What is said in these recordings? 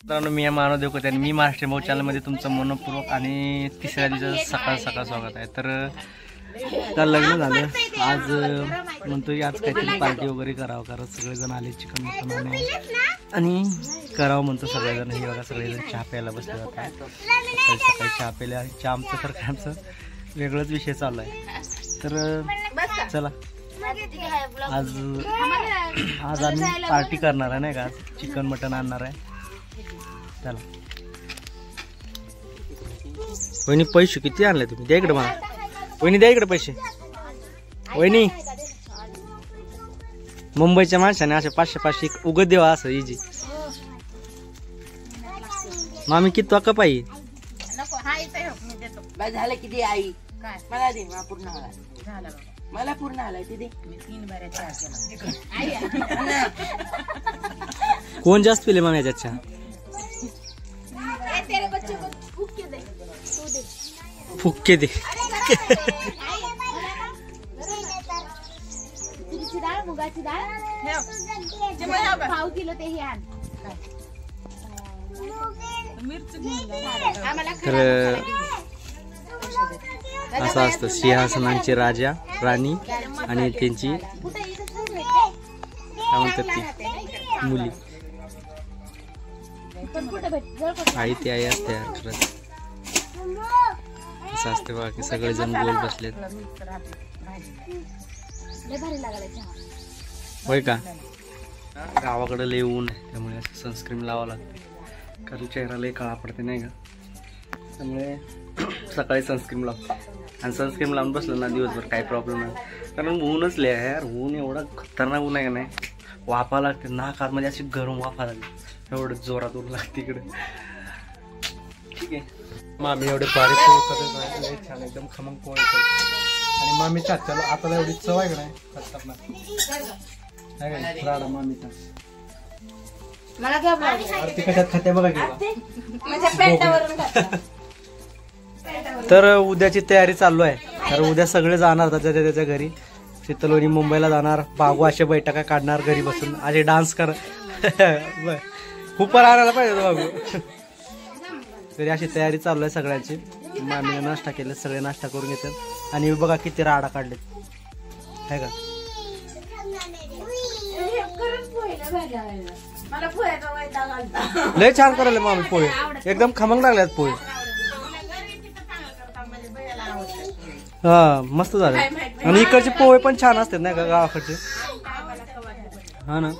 मित्रांनो, मी मानव देवकते आणि मी महाराष्ट्र भाऊ चॅनलमध्ये तुमचं मनपूर्वक आणि तिसऱ्या दिवसाचं सकाळ स्वागत आहे. तर काल लग्न झालं, आज म्हणतो की आज काहीतरी पार्टी वगैरे करावं, कारण सगळेजण आले चिकन मटन आणि करावं म्हणतो सगळेजण. हे बघा सगळेजण चहा प्यायला बसले जातात. सकाळी चहा प्यायला चहा आमचं तर आमचं वेगळंच विषय चालू आहे. तर चला आज आम्ही पार्टी करणार आहे नाही का, आज चिकन मटन आणणार आहे. चला वहिनी, पैसे किती आणले तुम्ही? द्या इकडे मला. वहिनी द्या इकडे पैसे. वहिनी, मुंबईच्या माणसाने असे 500-500 उगत देवा असं इजी. मामी किती वाका पाहिजे? झालं किती आई मला दे, मला पूर्ण आलाय ते दे. कोण जास्त पिले मामी याच्यात चहा? फुक्के दे. मुगाची डाळ पाव किलो ते आण. तर असं असतं सिंहासनांचे राजा राणी आणि त्यांची काय म्हणतात ती मुली आई ती आई असते खरंच. असं असते बघा की सगळेजण गोल बसलेत. होय का? गावाकडे लय ऊन आहे, त्यामुळे असं सनस्क्रीन लावावं लागते, कारण चेहरा लय काळा पडते नाही का. त्यामुळे सकाळी सनस्क्रीन लावतो आणि सनस्क्रीन लावून बसलं ना दिवसभर काही प्रॉब्लेम नाही, कारण ऊनच लय आहे यार. ऊन एवढा खतरनाक ऊन आहे का नाही, वाफा लागते नाकात, म्हणजे अशी गरम वाफा लागते, एवढं जोरात ऊन लागते इकडे. ठीक आहे, मामी एवढे भारी पोळ करत नाही, छान एकदम खमंग पोळ करते. आणि मामीच्या हाताला आता एवढी चव आहे का नाही, खतरनाक आहे का मामीचा. ती कशात खाते बघा की. तर उद्याची तयारी चालू आहे, तर उद्या सगळे जाणार त्याच्या घरी. शीतलवणी मुंबईला जाणार, बागू अशा बैठका काढणार घरी बसून, असे डान्स कर खूप आणायला पाहिजे बागू. तरी अशी तयारी चालू आहे सगळ्यांची. मामीने नाश्ता केले, सगळे नाश्ता करून घेतात आणि बघा किती राडा काढलेत आहे का. लय छान करायला मामी पोहे, एकदम खमंग लागल्यात पोहे. हा मस्त झाले. आणि इकडचे पोहे पण छान असतात नाही का गावाकडचे. हा ना,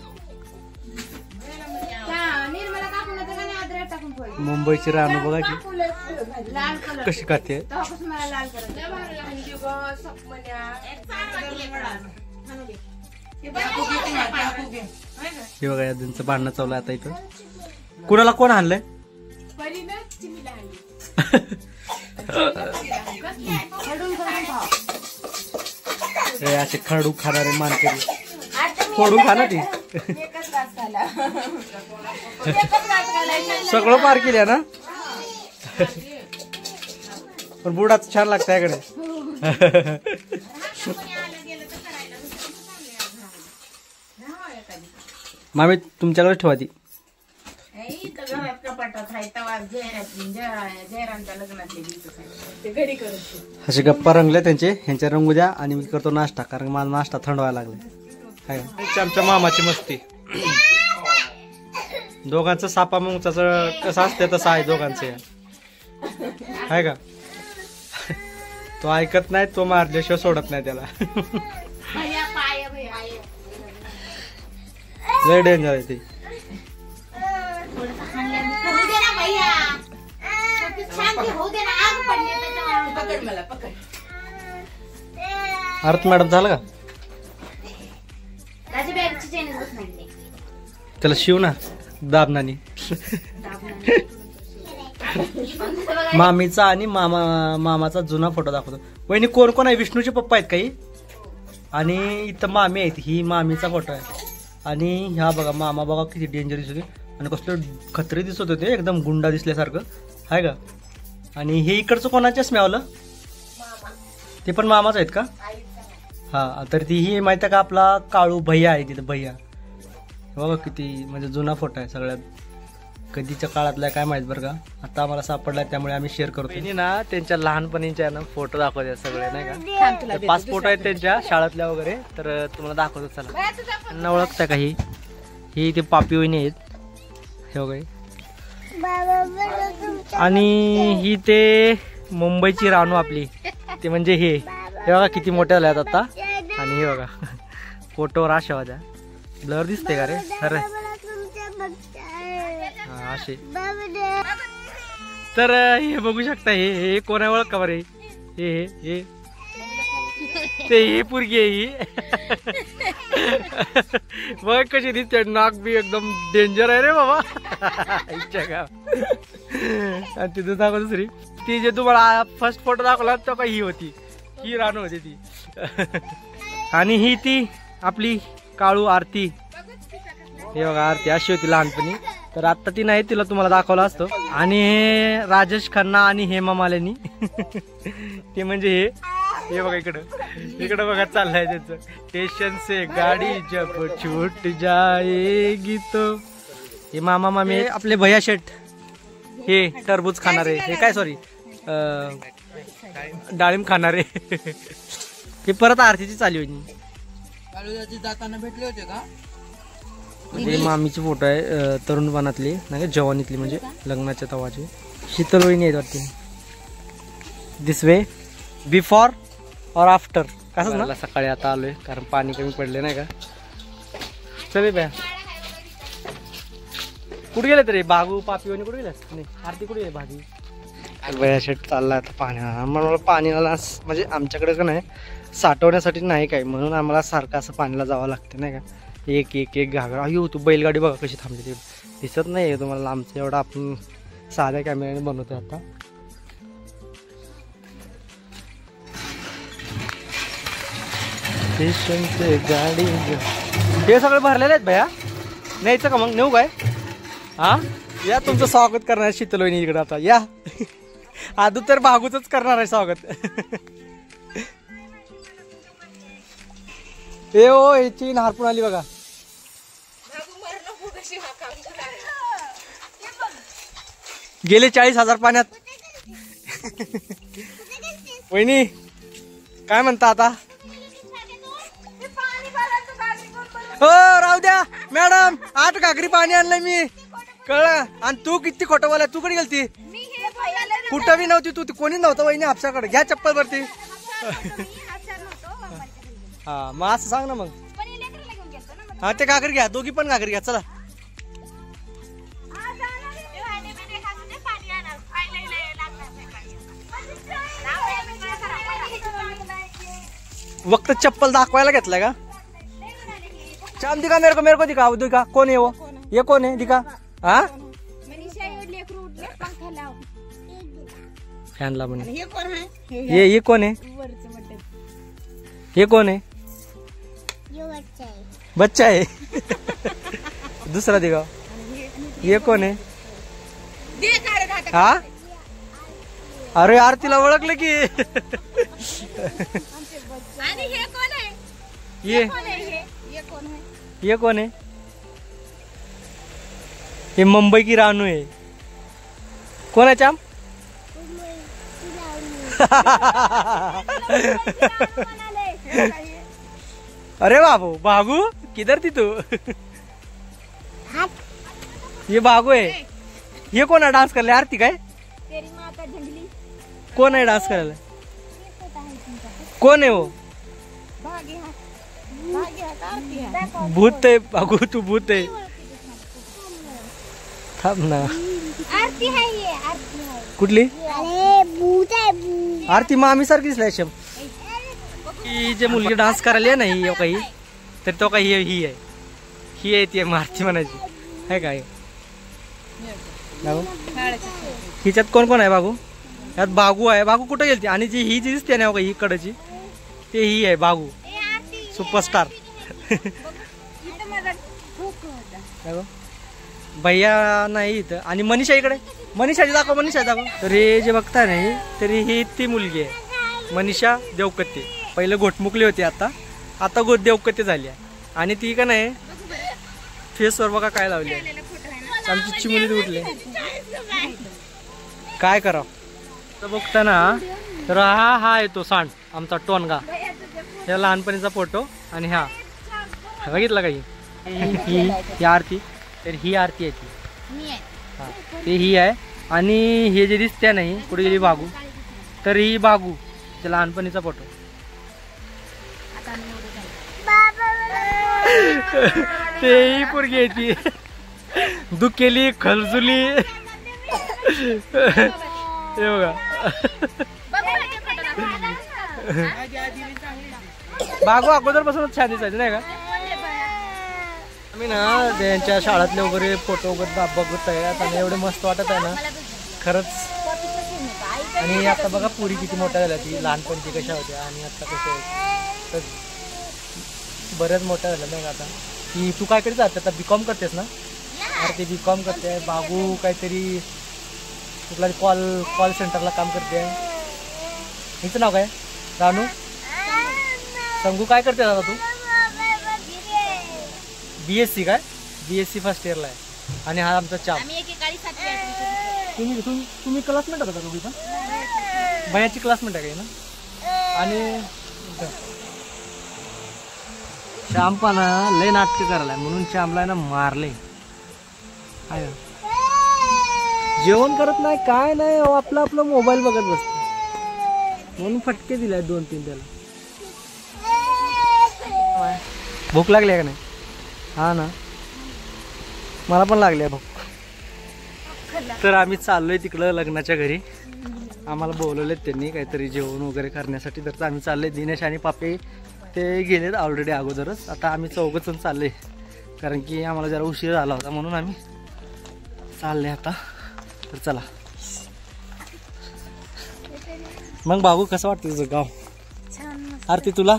मुंबईची रानू बघा की कशी खाते. हे बघा या दोनचं भांडणं चालू आहे आता इथं. कुणाला कोण आणलंय? असे खडू खाणारे मानकरी फोडून खा ना ती. सगळं पार केल्या ना, पण बुडाच छान लागतं याकडे. मामी तुमच्याकडे ठेवा ती. असे गप्पा रंगले त्यांचे, ह्यांच्या रंगू द्या आणि मी करतो नाश्ता, कारण माझा नाश्ता थंड व्हायला लागला. आमच्या मामाची मस्ती, दोघांचं सापा मुंगचाच कसं असते तसं आहे दोघांचं आहे का. तो ऐकत नाही, तो मारल्याशिवाय सोडत नाही त्याला. लय डेंजर आहे ते. अर्थ मॅडम झालं का? त्याला शिव ना दाबनानी. मामीचा आणि मामाचा जुना फोटो दाखवतो. वहिनी कोण कोण आहे? विष्णूचे पप्पा आहेत काही, आणि इथं मामी आहेत. ही मामीचा फोटो आहे. आणि ह्या बघा मामा बघा किती डेंजर दिसत होते, आणि कसलं खत्री दिसत होते, एकदम गुंडा दिसल्यासारखं आहे का. आणि हे इकडचं कोणाच्याच मिळवलं, ते पण मामाच आहेत का? हा, तर ती ही माहिती आहे का, आपला काळू भैया आहे तिथं. भैया बघा किती म्हणजे जुना फोटो आहे सगळ्यात. कधीच्या काळातला काय माहित बरं का, आता आम्हाला सापडला त्यामुळे आम्ही शेअर करतो. बहिणी ना त्यांच्या लहानपणीच्या ना फोटो दाखवतात सगळे नाही का, 5 फोटो आहेत त्यांच्या शाळेतल्या वगैरे, तर तुम्हाला दाखवतो चला. त्यांना ओळखता का? ही ते पापी वहिनी आहेत हे वगैरे, आणि ही ते मुंबईची रानू आपली, ते म्हणजे हे बघा किती मोठे झाले आहेत आता. आणि हे बघा फोटोवर अशा होत्या, ब्लर दिसते का रे अरे असे. तर हे बघू शकता, हे कोण आहे ओळख का बरे, हे हे ते हे पोरगी आहे ही. बघ कशी दिसते, नाक बी एकदम डेंजर आहे रे बाबा. आणि तिथून दाखव दुसरी, ती जे तुम्हाला फर्स्ट फोटो दाखवला तो का ही होती, ही रानू होती ती. आणि ही ती आपली काळू आरती, हे बघा आरती अशी होती लहानपणी, तर आता ती नाही, तिला तुम्हाला दाखवला असतो. आणि हे राजेश खन्ना आणि हेमा मालिनी ते म्हणजे हे बघा इकडं बघा चाललंय त्याचं, स्टेशन से गाडी जब छूट जाएगी तो. हे मामा मामी आपले भैया शेठ, हे टरबूज खाणारे, हे काय सॉरी डाळिंब खाणारे. हे परत आरतीची चालू होती. जाताना भेटले होते का? हे मामीचे फोटो आहे तरुणपणातली नाही का, जवानीतली म्हणजे लग्नाच्या तवाची. शीतल वहिनी आहेत वाटते. दिस वे बिफोर और आफ्टर कसं ना. सकाळी आता आलोय कारण पाणी कमी पडले नाही का. चले बया कुठे गेले तरी बागू पापी वहिनी कुठे गेले नाही, आरती कुठे गेली भाजी. बया शेट चालला आता पाण्या, मला पाण्याला म्हणजे आमच्याकडे का नाही साठवण्यासाठी नाही काय, म्हणून आम्हाला सारखं असं पाण्याला जावं लागतं नाही का. एक एक एक घागर. अयो तू बैलगाडी बघा कशी थांबली, ते दिसत नाही तुम्हाला लांबचं एवढं, आपण साध्या कॅमेऱ्याने बनवतोय आता. गाडी हे सगळे भरलेले आहेत भया, न्यायचं का मग, नेऊ काय? हा या तुमचं स्वागत करणार शीतल वहिनी इकडे आता या. आदू तर भागूच करणार आहे स्वागत. ए ओ याची हारपून आली बघा. गेले 40,000 पाण्यात. वहिनी काय म्हणता आता? हो राहू द्या मॅडम, 8 घागरी पाणी आणलंय मी, कळलं. आणि तू किती खोटं बोला, तू कडे गेलती? कुठं बी नव्हती तू, कोणी नव्हतं वहिनी हापशाकडे. घ्या चप्पल वरती. हा मग असं सांग ना मग. हा ते घागरी घ्या, दोघी पण घागरी घ्या चला. वक्त चप्पल दाखवायला घेतलाय का? चांद दिखा मेरे को दिखा, दिखा कौन है वो, ये कौन है दिखा. हाँ फैन ला म्हणे. ये कौन है, ये कौन है? बच्चा है. दूसरा दिखाओ, ये कौन है? हाँ अरे यार तिला ओळखलं की. ये कौन है? ये मुंबई की रानू है. कौन है चाम? अरे बाबू बागू किधर थी तू? ये बागू है. ये कौन है डांस करले? आरती काय? कौन है डांस करायला? कोण आहे वो? भूत आहे बागू, तू भूत आहे. थांब ना. आरती है ये, आरती है. कुठली? अरे भूत आहे भूत. आरती मामी सारखी दिसली शम. ही जे मुलगी डान्स करायला नाही काही, तर तो काही ही आहे ती आरती म्हणायची आहे काय. हिच्यात कोण कोण आहे बागू? यात बागू आहे. बागू कुठे गेलती? आणि जी ही जी दिसते ना ही कडची, ते ही आहे बागू सुपरस्टार. भैया नाही इथं. आणि मनीषा इकडे, मनीषाची दाखव, मनीषा दाखव. तर हे जे बघताय नाही तरी ही ती मुलगी आहे मनीषा देवकते. पहिले घोटमुकली होती, आता देवकते झाली आहे. आणि ती का नाही फेसवर बघा काय लावली आहे. आमची चिमुली उठले. काय करावं तर बघताना तर हा येतो सांड आमचा टोनगा. ह्या लहानपणीचा फोटो आणि हा बघितला काही ही आरती. तर ही आरती आहे ती. हा ते ही आहे. आणि हे जे दिसते नाही कुठे गेली बागू. तर ही बागू ते लहानपणीचा फोटो. ते ही पोरगी आहे ती. दुखेली खलजुली. हे बघा बागू अगोदरपासूनच छान दिसायचे नाही का. आम्ही ना त्यांच्या शाळेतले वगैरे फोटो वगैरे बघत आहे आणि एवढे मस्त वाटत आहे ना खरंच. आणि आता बघा पुरी किती मोठ्या झाल्या. ती लहानपणची कशा होत्या आणि आता कशा आहेत तर बऱ्याच मोठ्या झाल्या नाही का. आता ती तू काय करते आता बीकॉम करतेस ना. अरे ते बीकॉम करते. बागू काहीतरी कुठला कॉल सेंटरला काम करते. हिचं नाव काय रानू. संगू काय करते दादा तू. BSc काय BSc फर्स्ट इयरला आहे. आणि हा आमचा चाप. तुम्ही क्लासमेट होता का तुम्ही पण. भैयाची क्लासमेट आहे काही ना. आणि श्यामपाना लय नाटक करायला म्हणून श्यामला ना मारले. जेवण करत नाही काय नाही आपलं आपलं मोबाईल बघत बसतो म्हणून फटके दिले 2-3 त्याला. भूक लागली आहे का नाही. हा ना मला पण लागली आहे भूक. तर आम्ही चाललोय तिकडं लग्नाच्या घरी. आम्हाला बोलवलेत त्यांनी काहीतरी जेवण वगैरे करण्यासाठी. तर आम्ही चाललोय. दिनेश आणि पापे ते गेलेत ऑलरेडी अगोदरच. आता आम्ही 4 जण चालले कारण की आम्हाला जरा उशीर झाला होता म्हणून आम्ही चालले आता. तर चला मग बाबू कसं वाटतं तुझं गाव. आरती तुला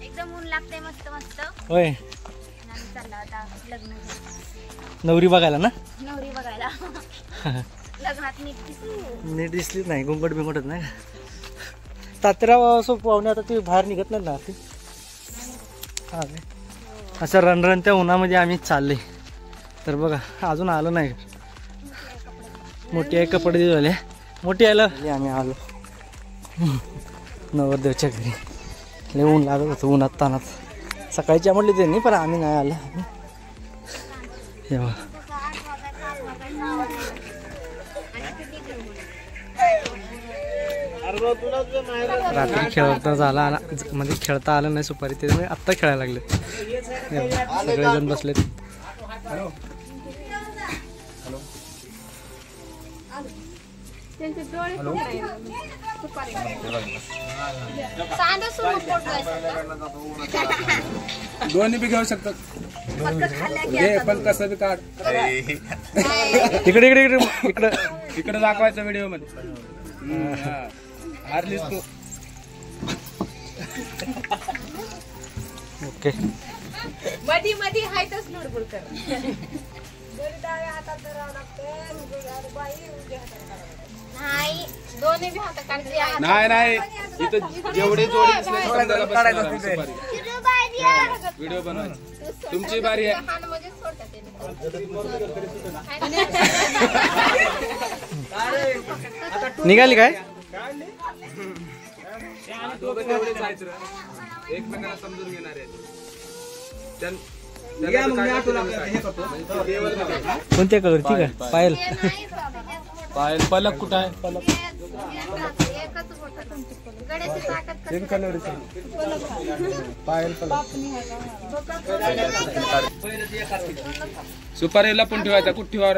एकदम ऊन लागते मस्त मस्त. होय चालला आता लग्न नवरी बघायला ना. नवरी बघायला लग्नात नीट दिसलीच नाही. घुंगट बिंगटच नाही. तात्याराव असं पाहुणे आता ते बाहेर निघत नाही ना ते. हा असं रणरणत्या उन्हामध्ये आम्ही चालले. तर बघा अजून आलो नाही. मोठी आहे कपडे झाले मोठी आलं आम्ही आलो नवरदेवच्या घरी. लय ऊन लागत होतं उन्हात तानात. सकाळच्या म्हटली त्यांनी पण आम्ही नाही आलो. हे बघा रात्री खेळता झाला म्हणजे खेळता आलं नाही सुपारी त्यामुळे आत्ता खेळायला लागले. सगळेजण बसलेत. दोन्ही बी घेऊ शकतात पण कसं बी काढ. इकडे इकडे इकडे इकडे इकडे दाखवायचं व्हिडिओ मध्ये. हारलीस तू. ओके मधी मधी हायतच लुडबुड कर. नाही दोन्ही बी हातात काढते. नाही नाही इथं जेवढे जोडी दिसले व्हिडिओ बनवायचा. तुमची बारी आहे. निघाली काय एकमेकांना समजून घेणार आहे. कोणत्या कलर ठीक आहे पायल. पायल पलक कुठं आहे. पलक पायल पलक सुपारीला पण ठेवायचा कुठ्ठीवर.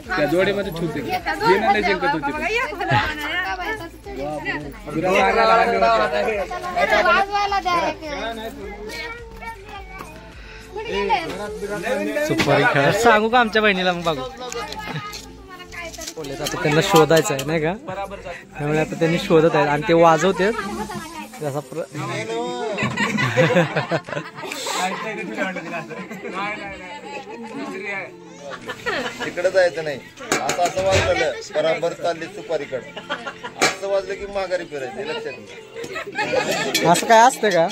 त्या जोडीमध्ये ठेवते नाही जिंकत होती. सुपारी खेळ सांगू का आमच्या बहिणीला मग बघू. आता त्यांना शोधायचं आहे नाही का त्यामुळे आता त्यांनी शोधत आहेत आणि ते वाजवते जसा इकडे जायचं नाही. असं असं वाजलं बराबर चालली सुपारीकडे. असं वाजलं की माघारी फिरायचं लक्षात. असं काय असतं का.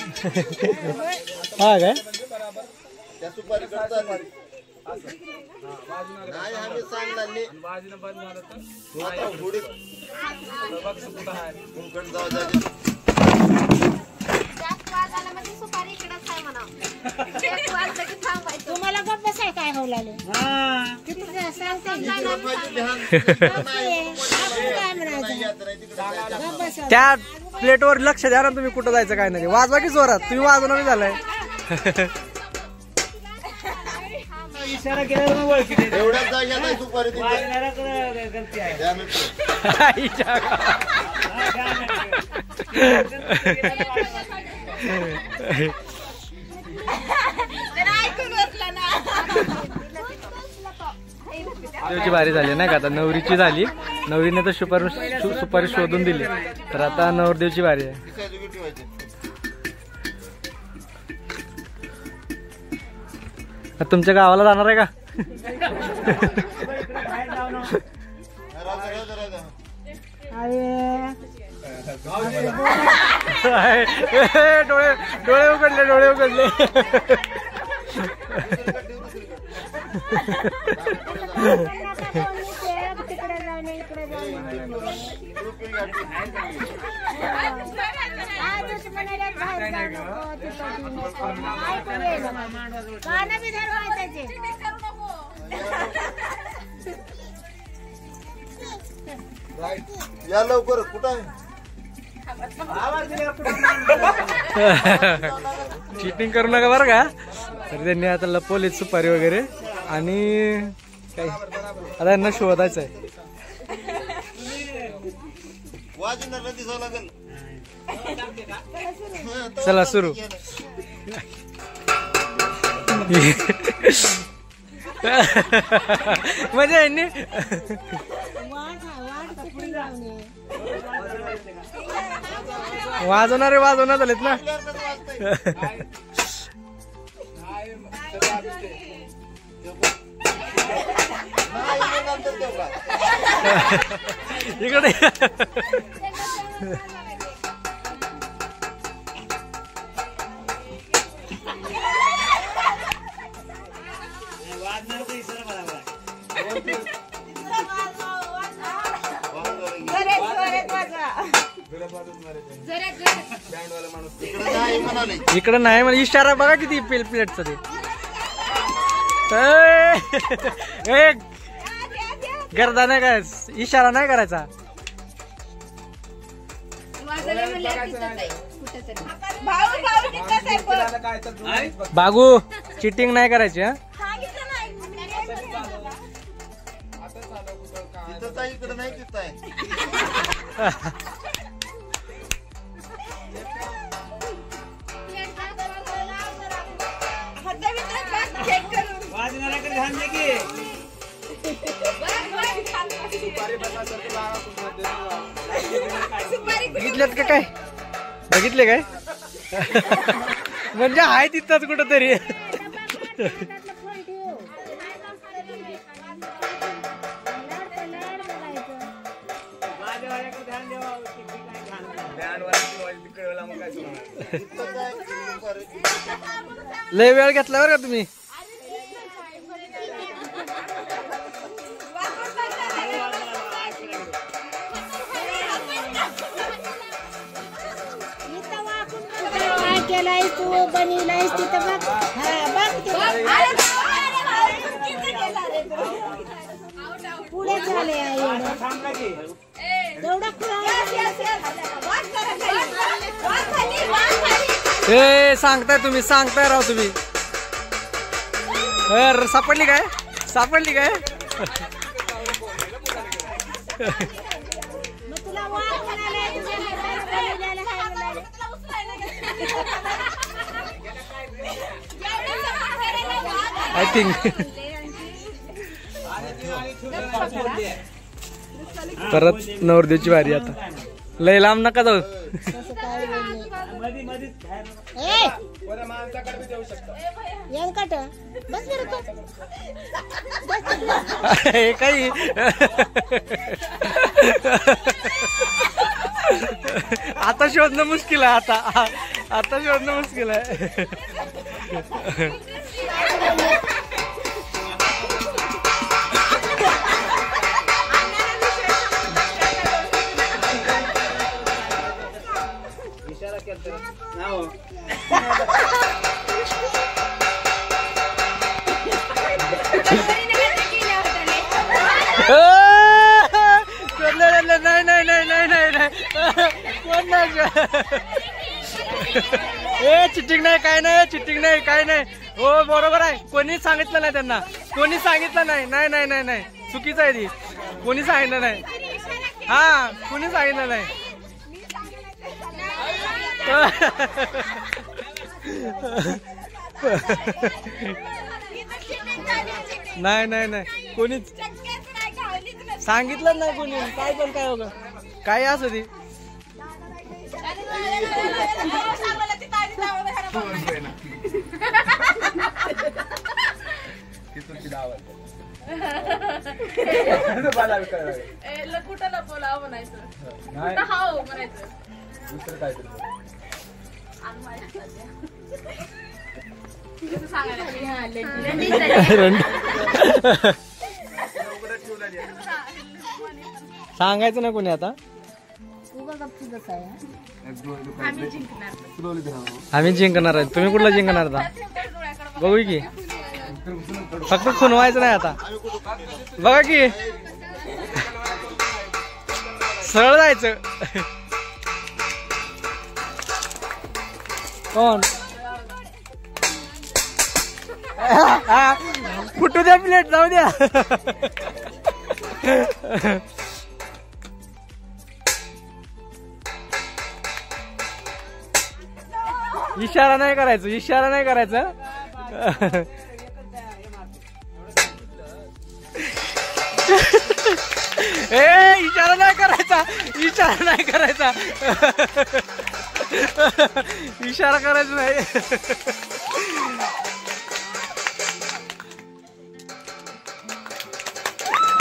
हा काय त्या सुपारीकडे चालली नाही आम्ही सांगणार नाही बाजूला बंद झालं तर तू आता हुडीत बघ कुठं आहे कुंकण जाऊ द्या जास्त वाज आला म्हणजे सुपारी इकडंच आहे म्हणा. एक वाजलं की थांबायचं. तुम्हाला गप्प बसाय काय हो लागले किती सांगते तिकडं पाहिजे ध्यान काय म्हणायचं येत नाही तिकडे जायचं. गप्प बसा त्या प्लेटवर लक्ष द्या ना तुम्ही कुठं जायचं काय नाही वाजवा की जोरात तुम्ही वाजवणार झालाय एवढ्याच जाग्यात आहे सुपारी तिथे ध्यान ठेव. देवची बारी झाली नाही का आता नवरीची झाली नवरीने तर सुपारी शोधून दिली तर आता नवरदेवची बारी आहे दिसायचं की ठेवायचं? तुमच्या गावाला जाणार आहे का राहू दे. डोळे डोळे उघडले तिकडे जाऊन इकडे आजच म्हणाले बाहेर जाऊ नको गाणं बी धरवाय त्याचे या लवकर कुठं आहे? चिटिंग करू नका बरं का तर त्यांनी आता लपवली सुपारी वगैरे आणि काय आता यांना शोधायचं आहे वाजणार दिसावं लागेल चला सुरू म्हणजे यांनी वाजवणारे वाजवणार झालेत ना इकडे इकडे नाही म्हणजे इशारा बघा किती प्लेटचा ते गर्दा नाही काय इशारा नाही करायचा बागू चिटिंग नाही करायची हा इकडे नाही तिथं आहे बघितलेत का काय बघितले काय म्हणजे आहे तिथंच कुठं तरी लय वेळ घेतला बरं का तुम्ही काय केलाय तू बनवलायस तिथं बघ हा बघ पुढे झाले एवढं ए सांगताय तुम्ही सांगताय राव तुम्ही सापडली काय सापडली काय मग तुला वाट म्हणाले आय थिंक परत नवरदेवची वारी आता लय लांब नका जाऊ व्यंकट बस बरं तू हे काही आता शोधणं मुश्किल आहे आता शोधणं मुश्किल आहे चिटिंग नाही, काय नाही, चिटिंग नाही, काय नाही. हो बरोबर आहे. कोणी सांगितलं नाही त्यांना, कोणी सांगितलं नाही. नाही नाही नाही नाही, चुकीचं आहे ती. कोणी सांगितलं नाही. हा, कोणी सांगितलं नाही. नाही नाही नाही, कोणीच सांगितलं नाही. कोणी काय पण काय होतं, काय असं ती. कुठं बोलावं म्हणायचं, म्हणायचं दुसरं काय सांगायचं ना कोणी आता. आम्ही जिंकणार आहे. तुम्ही कुठला जिंकणार आता बघू की. फक्त खुनवायचं नाही आता. बघा की सरळ जायचं. कोण फुटू द्या प्लेट, जाऊ द्या. इशारा नाही करायचं, इशारा नाही करायचं. इशारा नाही करायचा, इशारा नाही करायचा. इशारा करायचा नाही.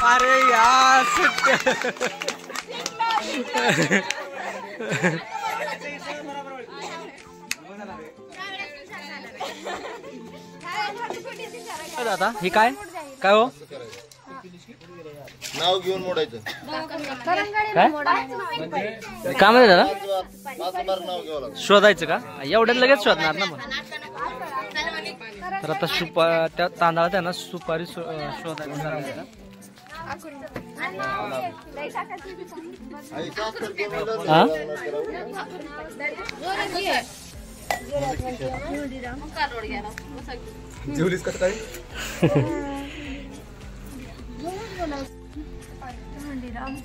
अरे यार दादा हे काय काय हो, नाव घेऊन मोडायचं. काय काम आहे दादा. 5 बार नाव घ्यावं लागतं. शोधायचं का, एवढ्यात लगेच शोधणार ना मग. तर आता त्या तांदळात आहे ना सुपारी शोधायला. हा जेवलीस का काय?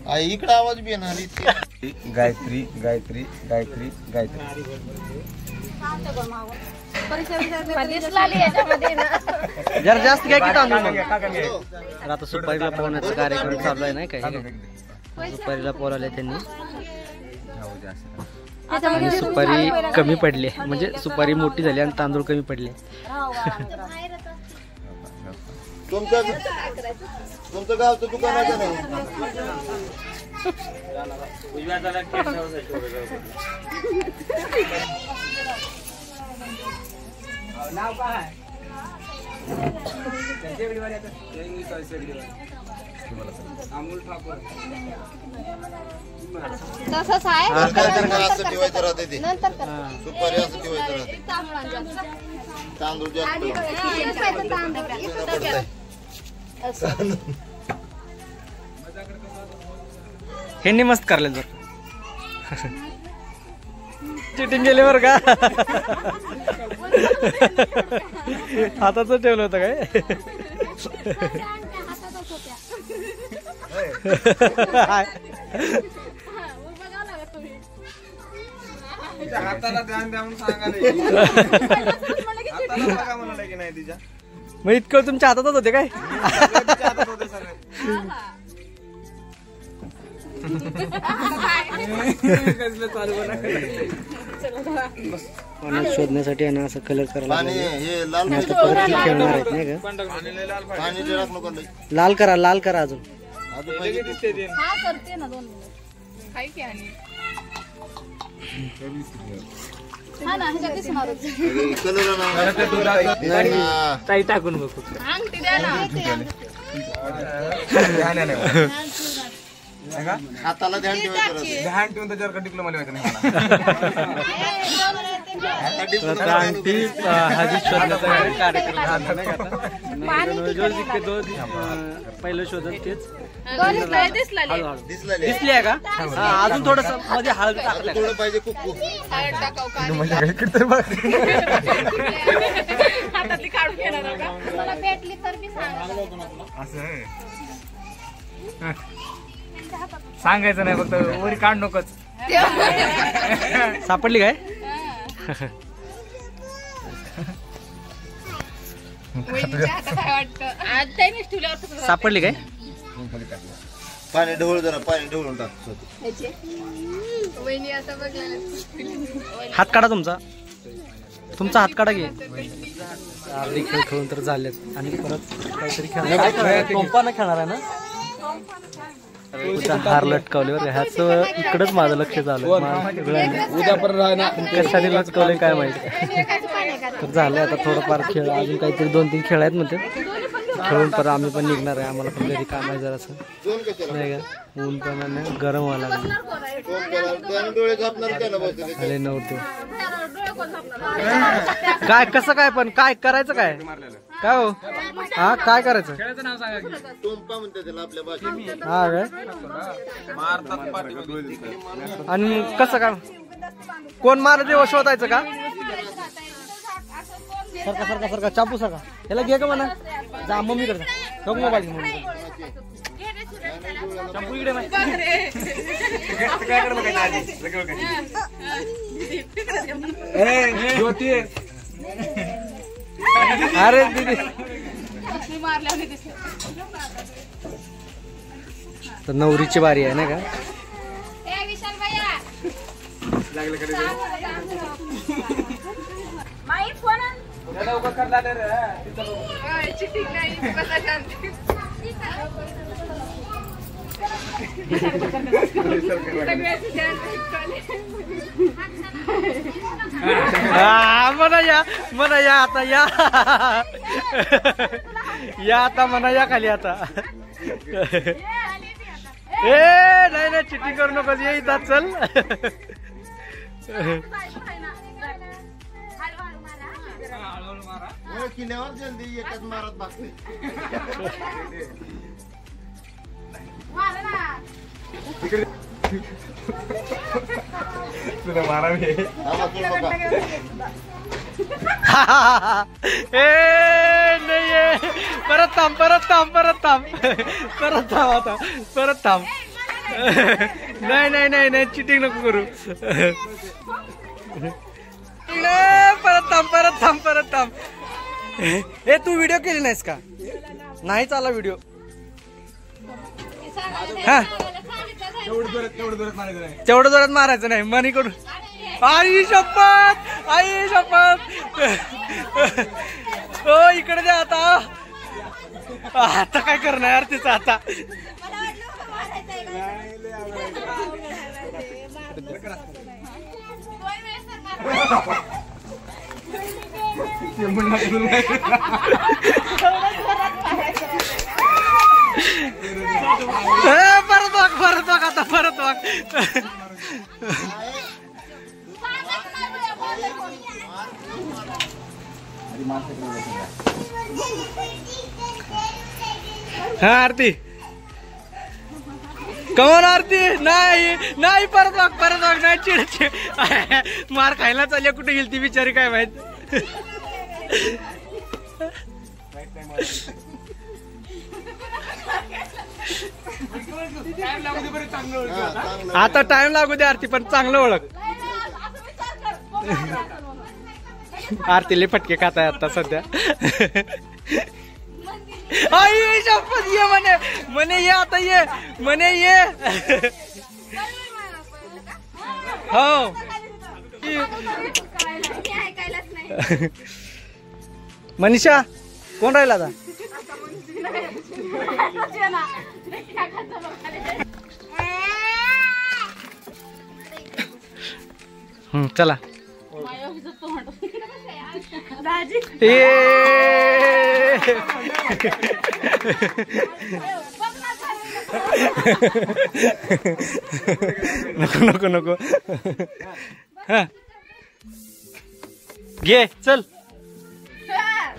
आई इकडे आवाज बी येणार. गायत्री गायत्री गायत्री गायत्री. जरा जास्त घ्या की तांदूळ मग. तर आता सुपारीला पोहण्याचा कार्यक्रम चालू आहे नाही काय. सुपारीला पोहले त्यांनी आणि सुपारी कमी पडली, म्हणजे सुपारी मोठी झाली आणि तांदूळ कमी पडले. तुमचं गावचं दुकान आहे का नाही? नाव काय अमोल ठाकूर. तसंच आहे. असं ठेवायचं राहते ते. सुपारी असं ठेवायचं राहते. तांदूळ जास्त. ह्यांनी मस्त करले जर चिटिंग केली बरं का. हाताच ठेवलं होतं काय. हाताला ध्यान द्यावून सांगा की नाही तिच्या. मग इतकं तुमच्या हातातच होते काय. शोधण्यासाठी आहे ना असं कलर करायला खेळणार आहेत नाही का. लाल करा, लाल करा अजून. ताई टाकून बघू हाताला ध्यान ठेवायचं. ध्यान ठेवून त्याच्यावर का डिप्लोमा लिहायचं नाही आंटी हळदी शोधण्याचा कार्यक्रम झाला नाही का आता? पहिलं शोधत तेच दिसली आहे का? अजून थोडस मध्ये हळद टाकलं थोडं पाहिजे खूप खूप. मला भेटली तर मी सांगा. सांगायचं नाही फक्त वरी काढ नकोच. सापडली काय? सापडली काय? पाणी ढवळ जरा, पाणी ढवळून टाक. हात काढा तुमचा हात काढा घे. अर्धी खेळ खेळून तर झालेत आणि परत काहीतरी खेळणार. टोंपानं खेळणार आहे ना? हार लटकावले बरं. ह्याच इकडच माझं लक्ष झालं. उद्या पण राहणार कशाने लटकावले काय माहिती. तर झालंय आता थोडंफार खेळ, अजून काहीतरी 2-3 खेळ आहेत म्हणते. खेळून परत आम्ही पण निघणार आहे. आम्हाला पण घरी काम आहे जरासं नाही का. ऊन पण गरम व्हायला लागलं. डोळे झापणार त्याला बसले. आले नव्हते काय कसं काय पण काय करायचं काय काय हो? हा काय करायचं? टोंपा म्हणते त्याला आपल्या भाषेत. हा काय? आणि कसं काय कोण मार देव शोधायचं का? सरका सरका सरका चापू सरका. ह्याला घे का म्हणा. जा मम्मी करता बघ मोबाईल चापू इकडे अरे दीदी. तर नवरीची बारी आहे ना का? म्हणा या आता या आता म्हणा या खाली आता. नाही चिटिंग करू नकोस. ये इथं चल. किल्ल्यावर जल्दी एकच मारत बघते. तुला मारा मी. नाही परत थांब नाही चिटिंग नको करू. परत थांब. हे तू व्हिडिओ केली नाहीस का? नाही चाला व्हिडिओ. हा तेवढं जोरात मारायचं नाही मनीकडून. आई शपथ हो इकडे द्या आता काय करणार यार तिचं आता. परत वाग. हा आरती कमन आरती नाही परत वाग नाही. चिड मार खायला चालल्या कुठे गेली ती बिचारी काय माहित. आता टाइम लागू दे आरती पण चांगलं ओळख. आरतीले फटके खाताय आता सध्या. आई शपथ ये म्हणे ये आता ये म्हणे ये. हो मनीषा कोण राहिला आता? चला नको नको नको हा घे चल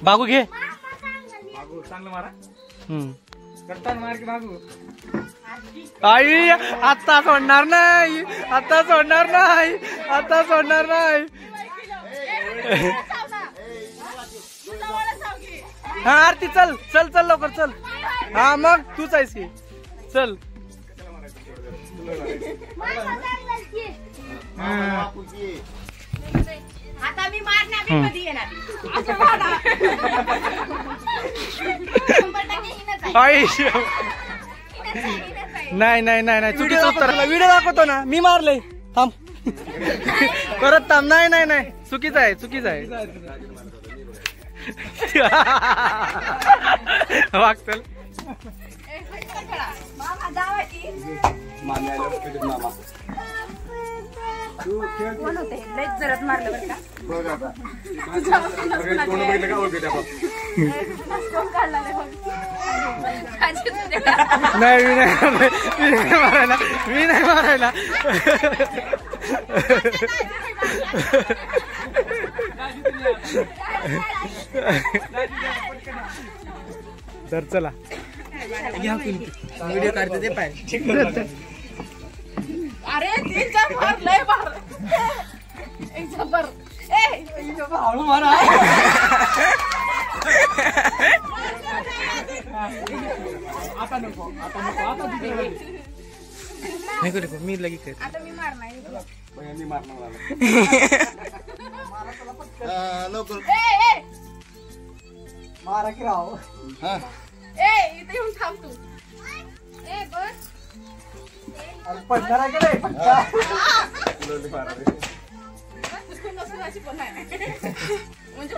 बागू घे चांगलं मारा हम्म करताना मार की भागू आई आता सोडणार नाही आता सोडणार नाही आता सोडणार नाही हा आरती चल चल चल लवकर चल हा मग तूच आहेस की चल आता मी मारणार कधी येणार आई नाही नाही नाही नाही चुकीचं उत्तर व्हिडिओ दाखवतो ना मी मारले थांब परत थांब नाही नाही नाही चुकीचं आहे चुकीचं आहे वाग चल जरात मारलं बरं का नाही मी नाही मारायला मी नाही मारायला तर चला व्हिडिओ काढते ते पाय अरे लय मार एक जबर हळू मारा आता नको आता नको आता मी लगेच आता मी मारणार मी मारणार लवकर मारा की राव इथे येऊन थांब तू बस पडणार आहे का म्हणजे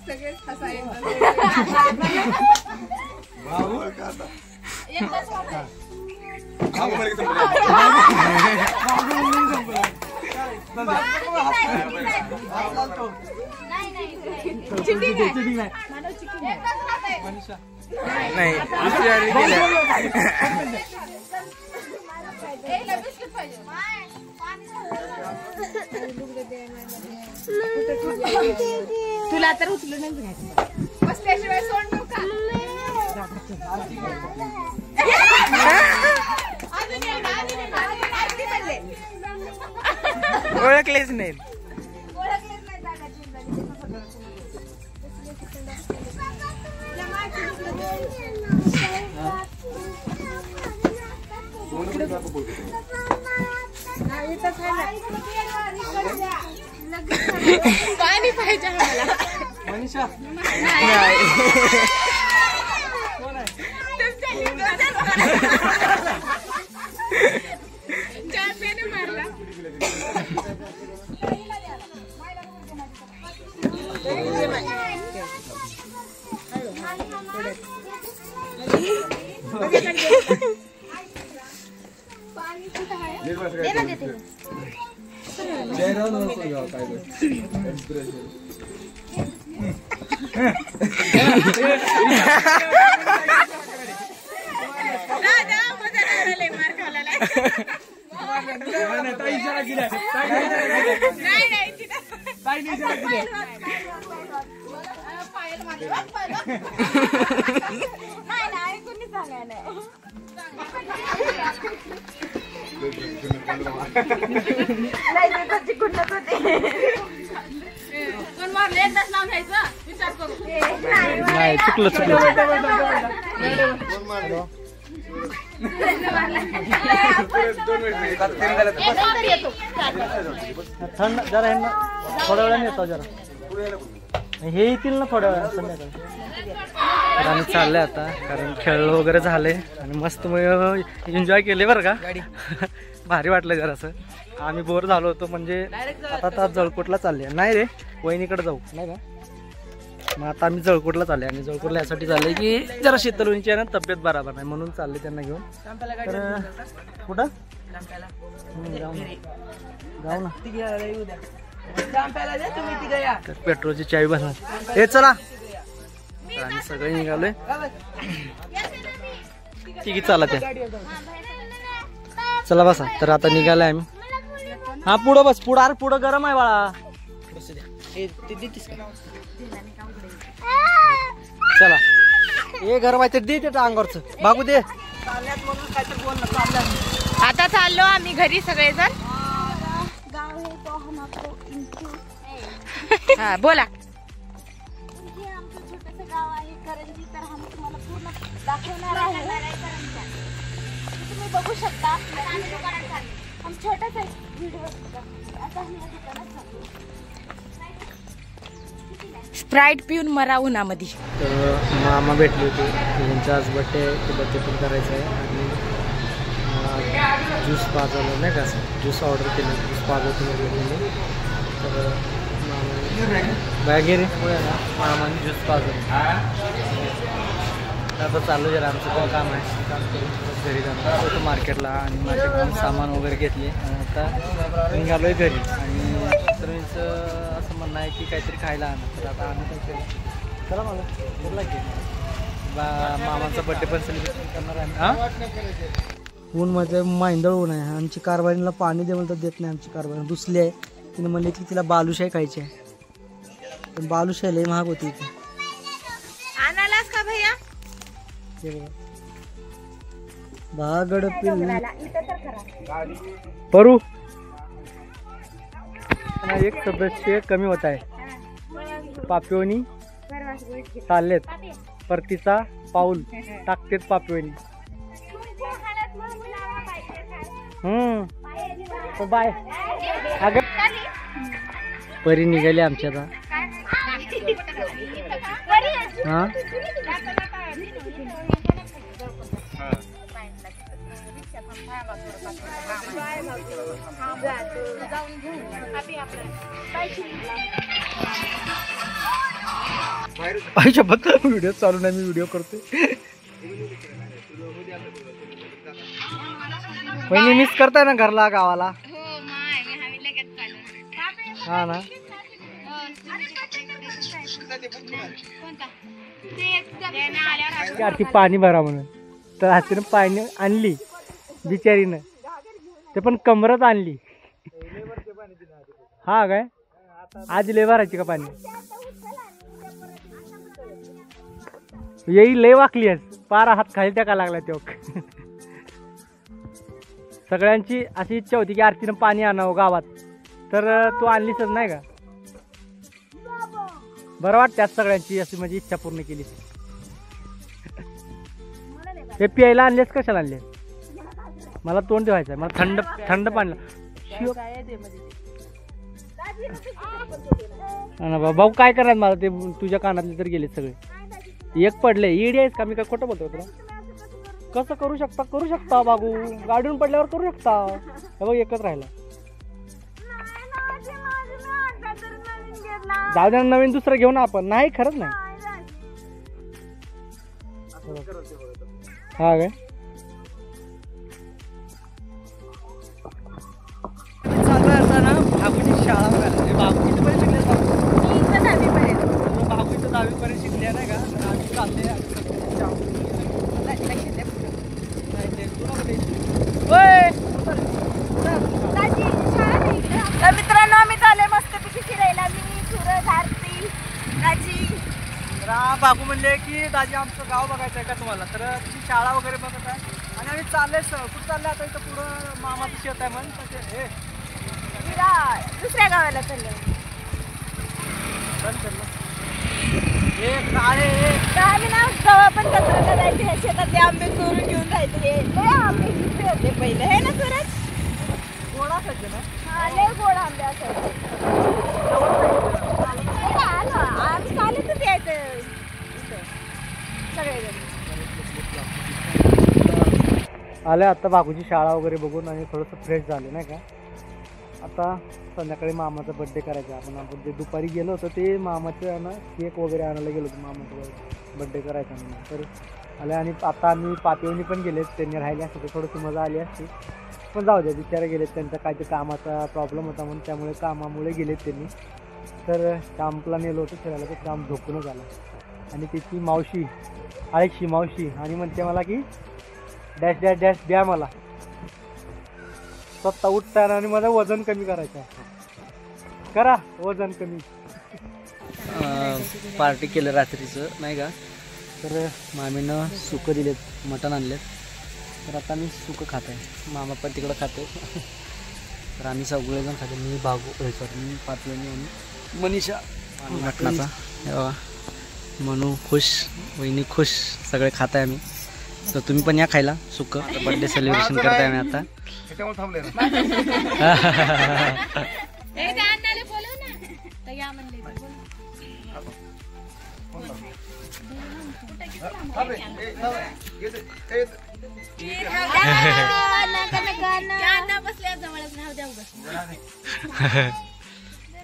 सगळेच नाही तुला तर उचलून बस त्याशिवाय सोड नका ओळखलेच नाही पाणी पाहिजे मला मनीषा मारला नाही कोणी सांगाय नाही कोण मारले एकदाच नाव घ्यायचं विचार करू नाही चुकलं चुकलं थंड जरा ह्यांना थोड्या वेळाने येतो जरा हे येतील ना थोड्या वेळा संध्याकाळी तर आम्ही चालले आता कारण खेळ वगैरे झाले आणि मस्त एन्जॉय केले बरं का भारी वाटलं जरासं आम्ही बोर झालो होतो म्हणजे आता जळकोटला चालले नाही रे वहिनीकडे जाऊ नाही का मग आता आम्ही जळकोटला चालले आणि जळकोटला यासाठी चालले की जरा शीतलवणीची आहे ना तब्येत बरोबर नाही म्हणून चालले त्यांना घेऊन तर कुठं जाऊ ना चहा प्यायला द्या तुम्ही तिघं या. तर पेट्रोलची चावी भरणार. हे चला आम्ही सगळे निघालोय. ठीक आहे चला त्या चला बसा. तर आता निघालाय आम्ही. हा पुढं बस. पुढं अरे पुढं गरम आहे बाळा. चला हे गरम आहे ते दे ते अंगावरच बागू दे. आता चाललो आम्ही घरी सगळेजण. गाव हे कोहनापूर इंचू. हा बोला. हे आमचं छोटंसं गाव आहे करंजी. तर आम्ही तुम्हाला पूर्ण दाखवणार आहे. तुम्ही बघू शकता. आम्ही छोटासा व्हिडिओ आता आम्ही या दुकानात चाललो. स्प्राईट पिऊन मरा उन्हामध्ये. तर मामा भेटले होते. त्यांचा आज बड्डे आहे. ते बड्डे पण करायचं आहे. आणि ज्यूस पाजवलं नाही का ज्यूस ऑर्डर केलं. ज्यूस पाजवतो गेले. तर मामा रे मामाने ज्यूस पाजवलं. आता चालू जरा आमचं पण काम आहे. काम करून घरी जाणार होतं मार्केटला. आणि मार्केटमधून सामान वगैरे घेतले. आणि आता निघालो आहे घरी. आणि मित्रांचं असं म्हणणं आहे की काहीतरी खायला आणा. तर आता आम्ही काय केलं चला मला बोलला की मामाचा बड्डे पण सेलिब्रेशन करणार आहे. हां ऊन मध्ये माहिंदळ ऊन आहे. आमची कारभारीला पाणी दे म्हणतात देत नाही. आमची कारभारी दुसली आहे. तिने म्हणले की तिला बालुशाही खायची आहे. पण बालुशाही लई महाग होती इथे. आणालास का भैया? बागड परू एक सदस्य कमी होत आहे. पापिवणी चाललेत. परतीचा पाऊल टाकतेत पापिवणी. बाय अगं परी निघाली आमच्या आता. हा व्हिडिओ चालू नाही. मी व्हिडिओ करते. वहिनी मिस करताय ना घरला गावाला. हा ना ती पाणी भरा म्हणून. तर हातीनं पाणी आणली बिचारीनं. ते पण कमरत आणली. हा काय आज लय भरायची का पाणी. येई लय वाकली आहेस. पारा हात खाली टाका लागला तो. सगळ्यांची अशी इच्छा होती की आरतीनं पाणी आणावं गावात. तर तू आणलीच नाही का. बरं वाटतं सगळ्यांची अशी माझी इच्छा पूर्ण केली. हे प्यायला आणलेस कशाला आणले. मला तोंड ठेवायचं आहे. मला थंड थंड पाणी. भाऊ काय करणार मला ते तुझ्या कानातले तर गेले सगळे. एक पडले. ईडी आहेस का. मी काय खोटं बोलतो तुला. कसं करू शकता बाबू. गाडीवरून पडल्यावर करू शकता. बघ एकच राहिला. जाऊ द्या नवीन दुसरं घेऊ ना आपण. नाही खरंच नाही. हा काय बाबूची शाळा बाबू कितीपर्यंत शिकले. बाबू इथं 10वीपर्यंत शिकले नाही का. आम्ही चालले. तर मित्रांनो आम्ही चालले मस्तपैकी फिरायला. मी सूरज आरती राजी. बाबू म्हणले की दाजी आमचं गाव बघायचं आहे का तुम्हाला. तर ती शाळा वगैरे बघत आहे. आणि आम्ही चालले. कुठं चालले आता. इथं पुढं मामाचं शेत आहे म्हणून. दुसऱ्या गावाला चाललो. आम्ही ना गावा पण कचरा करायचे. शेतातले आंबे चोरून घेऊन जायचे. आंबे किती होते पहिले हे ना सूरज. गोड असायचे ना. हा लय गोड आंबे असायचे. आम्ही चालतच यायचं सगळेजण. आले आता बाबूची शाळा वगैरे बघून. आणि थोडंसं फ्रेश झालं नाही का. आता संध्याकाळी मामाचा बड्डे करायचा. आपण ते दुपारी गेलो होतो ते मामाचं ना केक वगैरे आणायला गेलो होतो. मामाचा बड्डे करायचा म्हणून. तर आले. आणि आता आम्ही पापिवणी पण गेले. त्यांनी राहिले असते तर थोडीशी मजा आली असती. पण जाऊ द्या, बिचारे गेलेत, त्यांचा काय ते कामाचा प्रॉब्लेम होता म्हणून, त्यामुळे कामामुळे गेलेत त्यांनी. तर चांपला नेलं होतं फिरायला, तर चांप झोपूनच आला. आणि तिची मावशी आळीची मावशी आणि म्हणते मला की डॅश डॅश डॅश द्या मला, स्वतः उठताना आणि माझं वजन कमी करायचं आहे. करा वजन कमी. पार्टी केलं रात्रीचं नाही का, तर मामीनं सुकं दिलेत, मटण आणलेत. तर आता मी सुकं खात आहे, मामा पण तिकडं खाते. तर आम्ही सगळेजण खाते, मी मी पातळणी आणि मनीषा मटणाचा. हे बघा मनू खुश, वहिनी खुश, सगळे खात आहे आम्ही. तर तुम्ही पण या खायला सुकं. बर्थडे सेलिब्रेशन करताय आम्ही आता.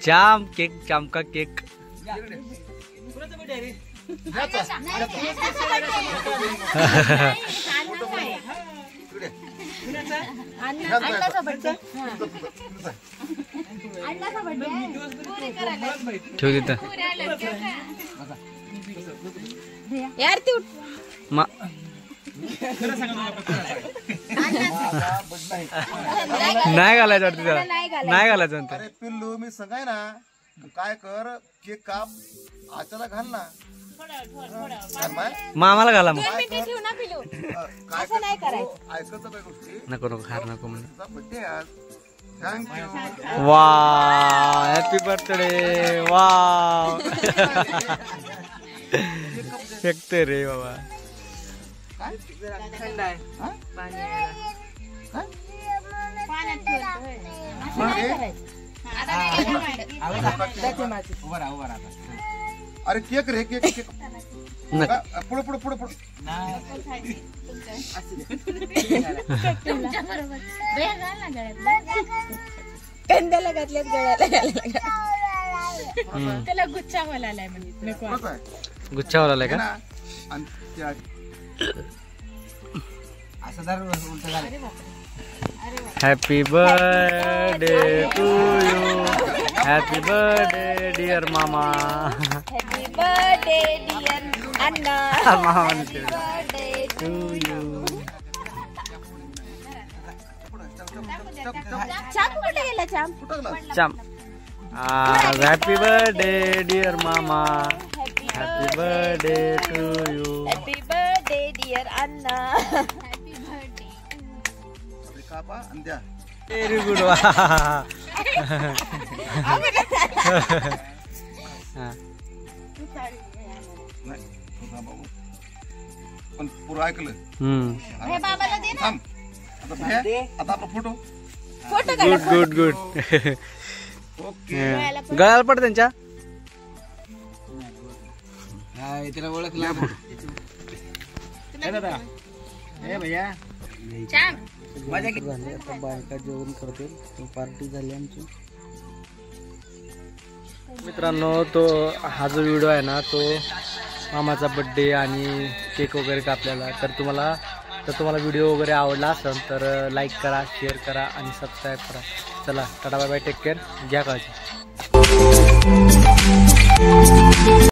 जाम केक, जाम का केक. ठेव तिथं यार तू नाही घालायचं वाटतं त्याला, नाही घालायचं म्हणते. अरे पिल्लू मी सांगाय ना, काय कर, केक काप, आचाला घाल ना. मामाला घाला मग. काय नाही करायचं. ऐकत काय गोष्टी, नको नको हार नको म्हणून. बड्डे आज. थँक्यू. वा हॅपी बर्थडे. वा फेकते रे बाबा. अरे केक रे, केक केक. पुढे पुढे पुढे पुढे. कंद्याला घातल्यात, गळ्याला त्याला गुच्छा बोलायला म्हणजे गुच्छावर आलाय का. आणि त्या असं जर उलट झालं. Happy birthday to you, happy birthday dear मामा. हॅपी बर्थडे डिअर अण्णा, मामा बर्थडे टू यू. चाकू कुठे गेला? चाम. हॅपी बर्थडे डिअर मामा, happy birthday to you. Happy birthday dear अण्णा. कापा आणि द्या. Very good. वा पण पुरं ऐकलं. थांब आता भैया, आता आपला फोटो. Good good good. गळाला पड त्यांच्या. त्याला ओळखला भैया. झाली आता बायका जेवण करते, पार्टी झाली आमची. मित्रांनो, तो हा जो व्हिडिओ आहे ना, तो मामाचा बर्थडे आणि केक वगैरे कापलेला. तर तुम्हाला व्हिडिओ वगैरे आवडला असेल तर लाईक करा, शेअर करा आणि सबस्क्राईब करा. चला tata bye bye, take care, घ्या काळजी.